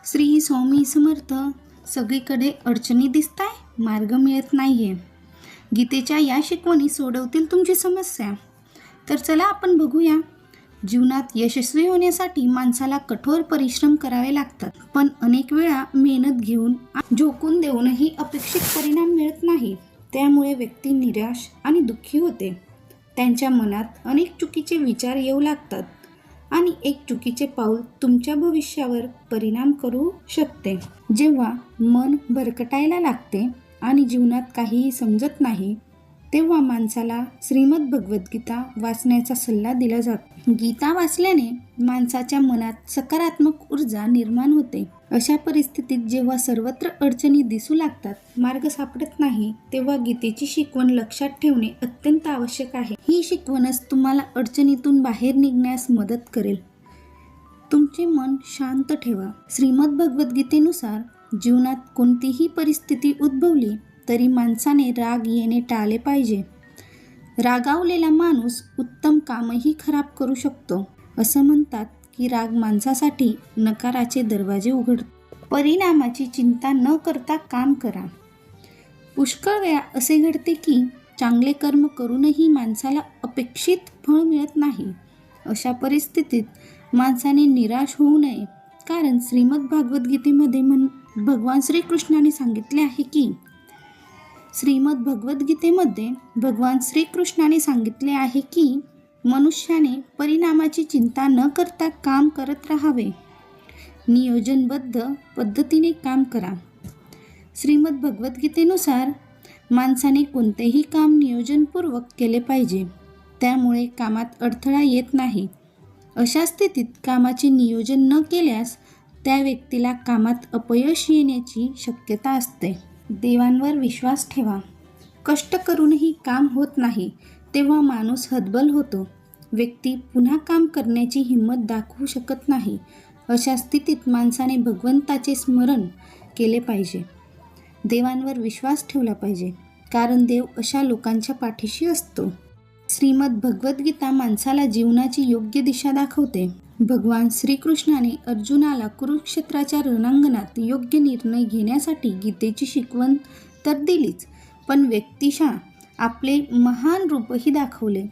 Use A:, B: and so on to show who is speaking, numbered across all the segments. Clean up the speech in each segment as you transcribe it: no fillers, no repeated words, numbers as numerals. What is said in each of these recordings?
A: श्री स्वामी समर्थ. सगळीकडे अडचणी दिसताय, मार्ग मिळत नाहीये. गीतेच्या या शिकवणी सोडवतील तुमची समस्या. तर चला आपण बघूया. जीवनात यशस्वी होण्यासाठी माणसाला कठोर परिश्रम करावे लागतात, पण अनेक वेळा मेहनत घेऊन झोकून देऊनही अपेक्षित परिणाम मिळत नाही. त्यामुळे व्यक्ती निराश आणि दुःखी होते. त्यांच्या मनात अनेक चुकीचे विचार येऊ लागतात आणि एक चुकीचे पाऊल तुमच्या भविष्यावर परिणाम करू शकते. जेव्हा मन भरकटायला लागते आणि जीवनात काहीही समजत नाही, तेव्हा माणसाला श्रीमद भगवद्गीता वाचण्याचा सल्ला दिला जातो. गीता वाचल्याने माणसाच्या मनात सकारात्मक ऊर्जा निर्माण होते. अशा परिस्थितीत जेव्हा सर्वत्र अडचणी दिसू लागतात, मार्ग सापडत नाही, तेव्हा गीतेची शिकवण लक्षात ठेवणे अत्यंत आवश्यक आहे. ही शिकवणच तुम्हाला अडचणीतून बाहेर निघण्यास मदत करेल. तुमचे मन शांत ठेवा. श्रीमद भगवद्गीतेनुसार जीवनात कोणतीही परिस्थिती उद्भवली तरी माणसाने राग येणे टाळले पाहिजे. रागावलेला माणूस उत्तम कामही खराब करू शकतो. असं म्हणतात की राग माणसासाठी नकाराचे दरवाजे उघडतो. परिणामाची चिंता न करता काम करा. पुष्कळ वेळा असे घडते की चांगले कर्म करूनही माणसाला अपेक्षित फळ मिळत नाही. अशा परिस्थितीत माणसाने निराश होऊ नये, कारण श्रीमद भगवद्गीतेमध्ये भगवान श्रीकृष्णाने सांगितले आहे की भगवान श्रीकृष्णाने सांगितले आहे की मनुष्याने परिणामाची चिंता न करता काम करत राहावे. नियोजनबद्ध पद्धतीने काम करा. श्रीमद भगवद्गीतेनुसार माणसाने कोणतेही काम नियोजनपूर्वक केले पाहिजे. त्यामुळे कामात अडथळा येत नाही. अशा स्थितीत कामाचे नियोजन न केल्यास त्या व्यक्तीला कामात अपयश येण्याची शक्यता असते. देवांवर विश्वास ठेवा. कष्ट करूनही काम होत नाही तेव्हा माणूस हतबल होतो. व्यक्ती पुन्हा काम करण्याची हिंमत दाखवू शकत नाही. अशा स्थितीत माणसाने भगवंताचे स्मरण केले पाहिजे. देवांवर विश्वास ठेवला पाहिजे, कारण देव अशा लोकांच्या पाठीशी असतो. श्रीमद भगवद्गीता माणसाला जीवनाची योग्य दिशा दाखवते. भगवान श्रीकृष्णाने अर्जुनाला कुरुक्षेत्राच्या रणांगणात योग्य निर्णय घेण्यासाठी गीतेची शिकवण तर दिलीच, पण व्यक्तिशः आपले महान रूपही दाखवले.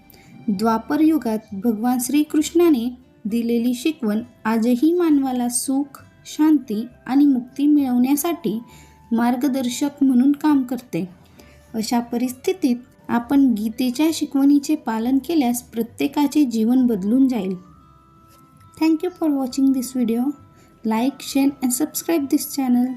A: द्वापर युगात भगवान श्रीकृष्णाने दिलेली शिकवण आजही मानवाला सुख, शांती आणि मुक्ती मिळवण्यासाठी मार्गदर्शक म्हणून काम करते. अशा परिस्थितीत आपण गीतेच्या शिकवणीचे पालन केल्यास प्रत्येकाचे जीवन बदलून जाईल. Thank you for watching this video. Like, share and subscribe this channel.